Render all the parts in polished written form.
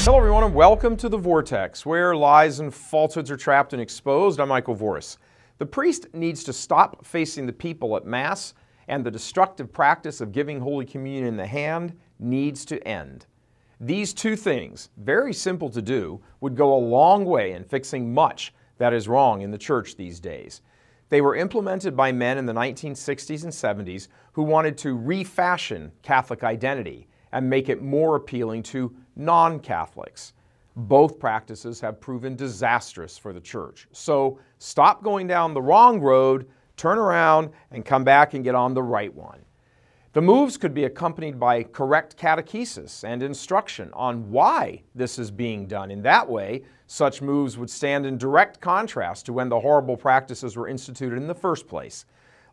Hello everyone and welcome to the Vortex, where lies and falsehoods are trapped and exposed. I'm Michael Voris. The priest needs to stop facing the people at Mass, and the destructive practice of giving Holy Communion in the hand needs to end. These two things, very simple to do, would go a long way in fixing much that is wrong in the Church these days. They were implemented by men in the 1960s and 70s who wanted to refashion Catholic identity and make it more appealing to non-Catholics. Both practices have proven disastrous for the Church. So stop going down the wrong road, turn around, and come back and get on the right one. The moves could be accompanied by correct catechesis and instruction on why this is being done. In that way, such moves would stand in direct contrast to when the horrible practices were instituted in the first place.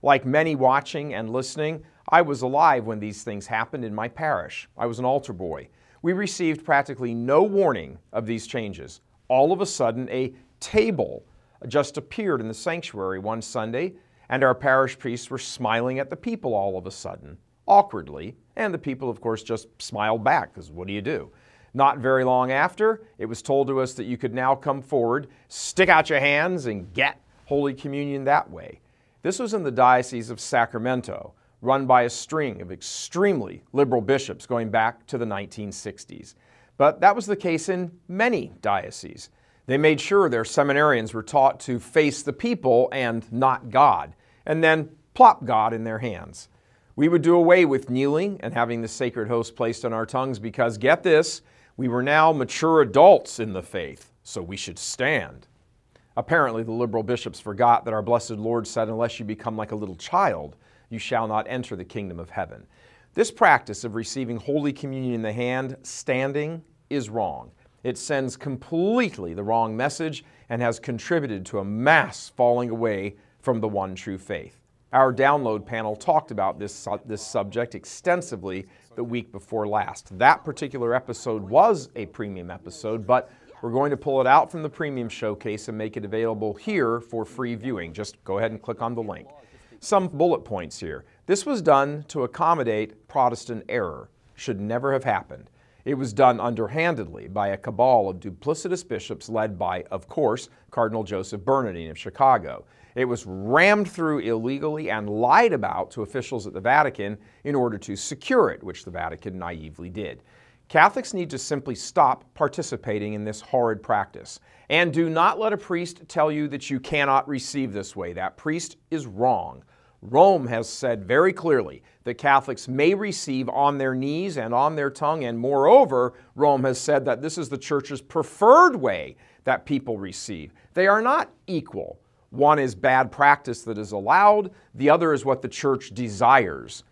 Like many watching and listening, I was alive when these things happened in my parish. I was an altar boy. We received practically no warning of these changes. All of a sudden, a table just appeared in the sanctuary one Sunday, and our parish priests were smiling at the people all of a sudden, awkwardly, and the people, of course, just smiled back, because what do you do? Not very long after, it was told to us that you could now come forward, stick out your hands, and get Holy Communion that way. This was in the Diocese of Sacramento, run by a string of extremely liberal bishops going back to the 1960s. But that was the case in many dioceses. They made sure their seminarians were taught to face the people and not God, and then plop God in their hands. We would do away with kneeling and having the sacred host placed on our tongues because, get this, we were now mature adults in the faith, so we should stand. Apparently, the liberal bishops forgot that our blessed Lord said, unless you become like a little child, you shall not enter the kingdom of heaven. This practice of receiving Holy Communion in the hand, standing, is wrong. It sends completely the wrong message and has contributed to a mass falling away from the one true faith. Our download panel talked about this subject extensively the week before last. That particular episode was a premium episode, but we're going to pull it out from the premium showcase and make it available here for free viewing. Just go ahead and click on the link. Some bullet points here. This was done to accommodate Protestant error. Should never have happened. It was done underhandedly by a cabal of duplicitous bishops led by, of course, Cardinal Joseph Bernardin of Chicago. It was rammed through illegally and lied about to officials at the Vatican in order to secure it, which the Vatican naively did. Catholics need to simply stop participating in this horrid practice. And do not let a priest tell you that you cannot receive this way. That priest is wrong. Rome has said very clearly that Catholics may receive on their knees and on their tongue, and moreover, Rome has said that this is the Church's preferred way that people receive. They are not equal. One is bad practice that is allowed, the other is what the Church desires.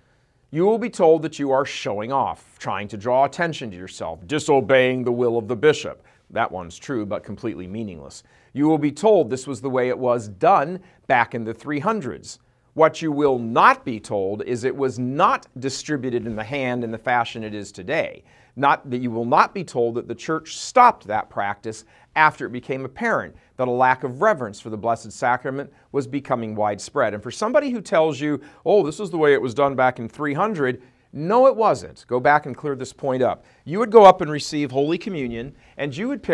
You will be told that you are showing off, trying to draw attention to yourself, disobeying the will of the bishop. That one's true, but completely meaningless. You will be told this was the way it was done back in the 300s. What you will not be told is it was not distributed in the hand in the fashion it is today. Not that you will not be told that the Church stopped that practice after it became apparent that a lack of reverence for the Blessed Sacrament was becoming widespread. And for somebody who tells you, oh, this is the way it was done back in 300, no, it wasn't. Go back and clear this point up. You would go up and receive Holy Communion, and you would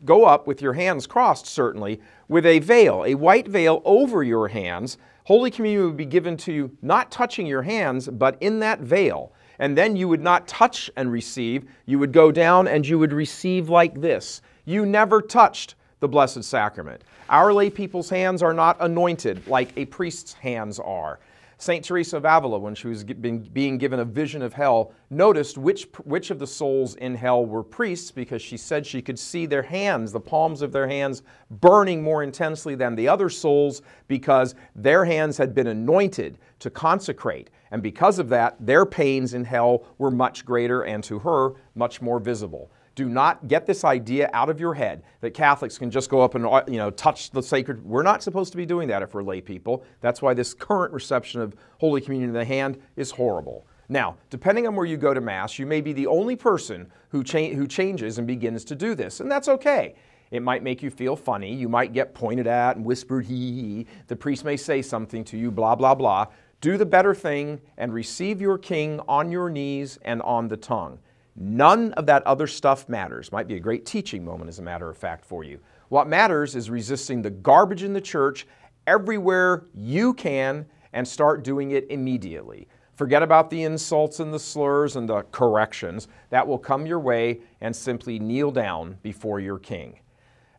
go up with your hands crossed, certainly, with a veil, a white veil over your hands. Holy Communion would be given to you not touching your hands, but in that veil. And then you would not touch and receive. You would go down and you would receive like this. You never touched the Blessed Sacrament. Our lay people's hands are not anointed like a priest's hands are. St. Teresa of Avila, when she was being given a vision of hell, noticed which of the souls in hell were priests because she said she could see their hands, the palms of their hands, burning more intensely than the other souls because their hands had been anointed to consecrate. And because of that, their pains in hell were much greater and to her, much more visible. Do not get this idea out of your head that Catholics can just go up and touch the sacred. We're not supposed to be doing that if we're lay people. That's why this current reception of Holy Communion in the hand is horrible. Now, depending on where you go to Mass, you may be the only person who changes and begins to do this, and that's okay. It might make you feel funny. You might get pointed at and whispered, hee hee. The priest may say something to you, blah, blah, blah. Do the better thing and receive your King on your knees and on the tongue. None of that other stuff matters. Might be a great teaching moment, as a matter of fact, for you. What matters is resisting the garbage in the church everywhere you can and start doing it immediately. Forget about the insults and the slurs and the corrections that will come your way, and simply kneel down before your King.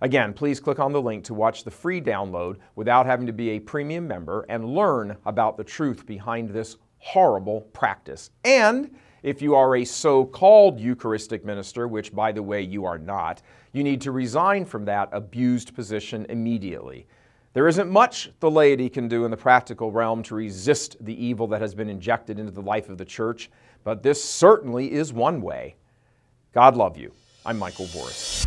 Again, please click on the link to watch the free download without having to be a premium member and learn about the truth behind this horrible practice. And if you are a so-called Eucharistic minister, which by the way you are not, you need to resign from that abused position immediately. There isn't much the laity can do in the practical realm to resist the evil that has been injected into the life of the church, but this certainly is one way. God love you. I'm Michael Voris.